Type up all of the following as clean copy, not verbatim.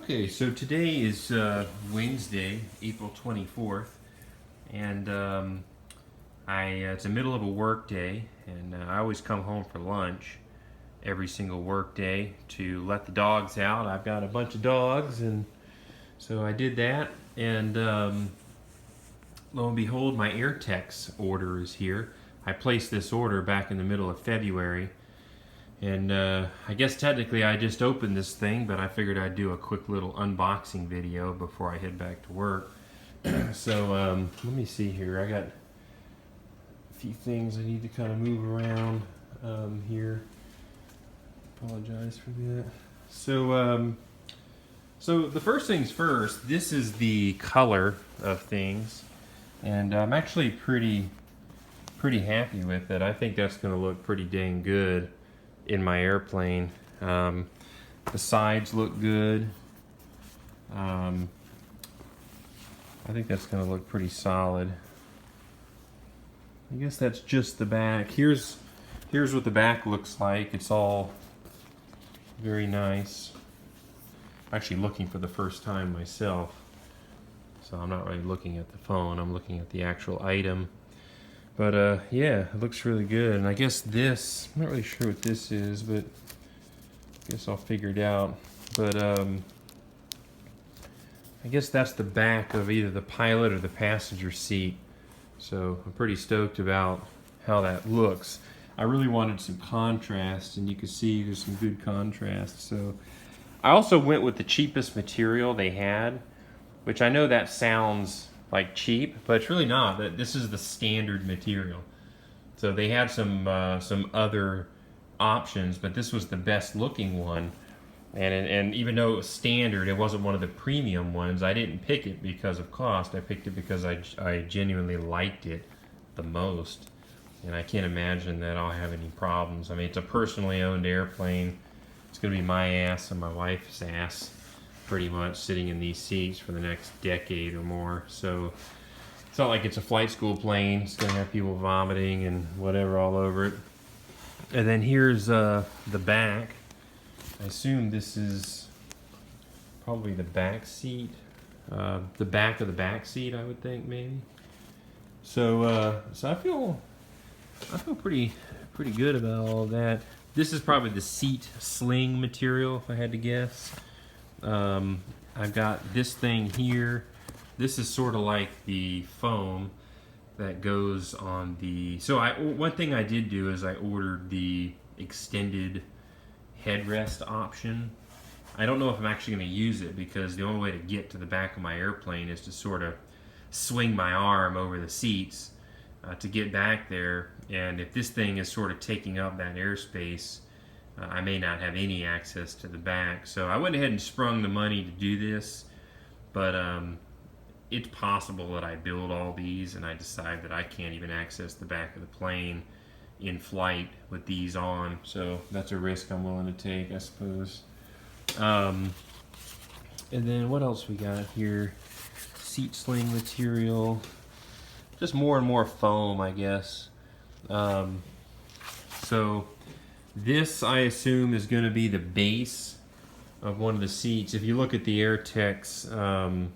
Okay, so today is Wednesday, April 24th, and it's the middle of a work day, and I always come home for lunch every single work day to let the dogs out. I've got a bunch of dogs, and so I did that, and lo and behold, my Airtex order is here. I placed this order back in the middle of February. And I guess technically I just opened this thing, but I figured I'd do a quick little unboxing video before I head back to work. So let me see here. I got a few things I need to kind of move around here. Apologize for that. So the first things first, this is the color of things. And I'm actually pretty happy with it. I think that's going to look pretty dang good in my airplane. The sides look good. I think that's going to look pretty solid. I guess that's just the back. Here's what the back looks like. It's all very nice. I'm actually looking for the first time myself, so I'm not really looking at the phone. I'm looking at the actual item. But yeah, it looks really good. And I guess this, I'm not really sure what this is, but I guess I'll figure it out. But I guess that's the back of either the pilot or the passenger seat. So I'm pretty stoked about how that looks. I really wanted some contrast, and you can see there's some good contrast. So I also went with the cheapest material they had, which I know that sounds like cheap, but it's really not. This is the standard material. So they had some other options, but this was the best looking one. And even though it was standard, it wasn't one of the premium ones. I didn't pick it because of cost. I picked it because I genuinely liked it the most. And I can't imagine that I'll have any problems. I mean, it's a personally owned airplane. It's going to be my ass and my wife's ass, pretty much, sitting in these seats for the next decade or more. So it's not like it's a flight school plane. It's going to have people vomiting and whatever all over it. And then here's the back. I assume this is probably the back seat. The back of the back seat, I would think, maybe. So I feel pretty good about all of that. This is probably the seat sling material, if I had to guess. I've got this thing here. This is sort of like the foam that goes on the... So one thing I did do is I ordered the extended headrest option. I don't know if I'm actually going to use it, because the only way to get to the back of my airplane is to sort of swing my arm over the seats to get back there. And if this thing is sort of taking up that airspace, I may not have any access to the back. So I went ahead and sprung the money to do this, but it's possible that I build all these and I decide that I can't even access the back of the plane in flight with these on. So that's a risk I'm willing to take, I suppose. And then what else we got here? Seat sling material. Just more and more foam, I guess. So this, I assume, is going to be the base of one of the seats. If you look at the Airtex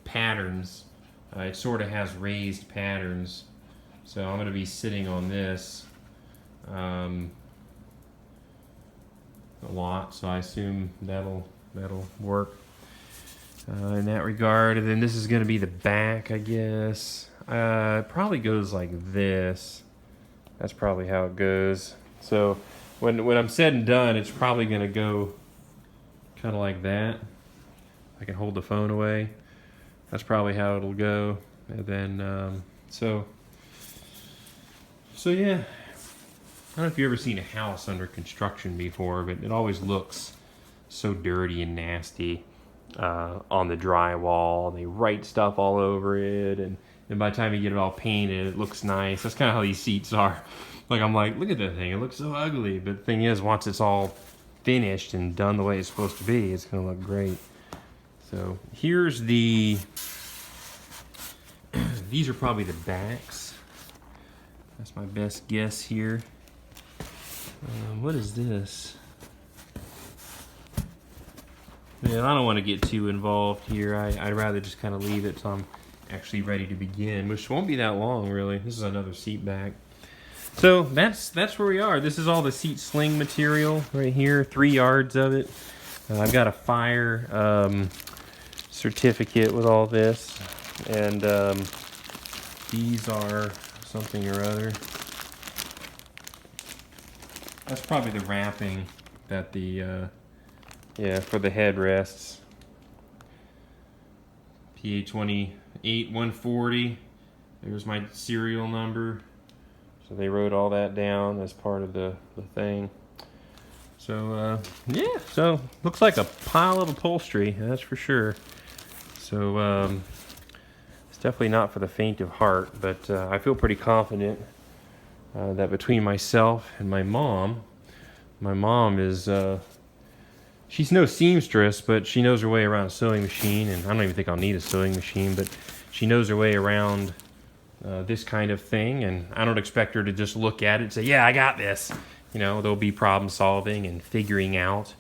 patterns, it sort of has raised patterns. So I'm going to be sitting on this a lot. So I assume that'll work in that regard. And then this is going to be the back, I guess. It probably goes like this. That's probably how it goes. So when I'm said and done, it's probably going to go kind of like that. I can hold the phone away. That's probably how it'll go. And then, so yeah. I don't know if you've ever seen a house under construction before, but it always looks so dirty and nasty on the drywall. They write stuff all over it, and by the time you get it all painted, it looks nice. That's kind of how these seats are. Like, I'm like, look at that thing. It looks so ugly. But the thing is, once it's all finished and done the way it's supposed to be, it's going to look great. So here's the... These are probably the backs. That's my best guess here. What is this? Yeah, I don't want to get too involved here. I'd rather just kind of leave it till I'm actually ready to begin, which won't be that long, really. This is another seat back. So that's where we are. This is all the seat sling material right here, 3 yards of it. I've got a fire certificate with all this, and these are something or other. That's probably the wrapping that the yeah, for the headrests. PA28 140. There's my serial number. So they wrote all that down as part of the thing. So yeah, so looks like a pile of upholstery, that's for sure. So it's definitely not for the faint of heart, but I feel pretty confident that between myself and my mom is she's no seamstress, but she knows her way around a sewing machine, and I don't even think I'll need a sewing machine, but she knows her way around this kind of thing, and I don't expect her to just look at it and say, yeah, I got this. You know, there'll be problem solving and figuring out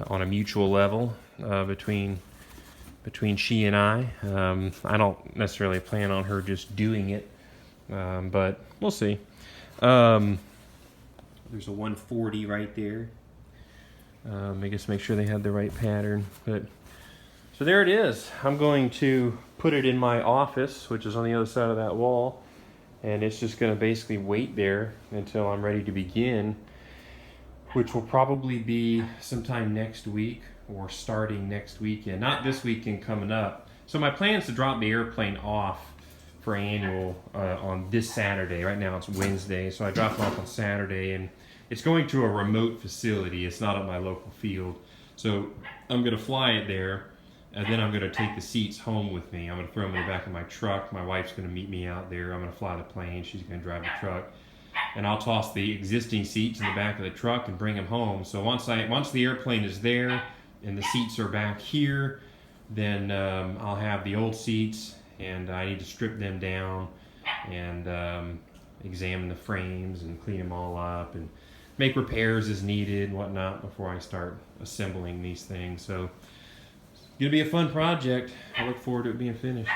on a mutual level between she and I. I don't necessarily plan on her just doing it, but we'll see. There's a 140 right there. I guess make sure they had the right pattern. But so there it is. I'm going to put it in my office, which is on the other side of that wall, and it's just going to basically wait there until I'm ready to begin, which will probably be sometime next week or starting next weekend. Not this weekend coming up. So my plan is to drop the airplane off for annual on this Saturday. Right now it's Wednesday, so I drop it off on Saturday, and it's going to a remote facility. It's not at my local field. So I'm going to fly it there, and then I'm going to take the seats home with me. I'm going to throw them in the back of my truck. My wife's going to meet me out there. I'm going to fly the plane. She's going to drive the truck. And I'll toss the existing seats in the back of the truck and bring them home. So once the airplane is there and the seats are back here, then I'll have the old seats, and I need to strip them down and examine the frames and clean them all up and make repairs as needed and whatnot before I start assembling these things. So it's gonna be a fun project. I look forward to it being finished.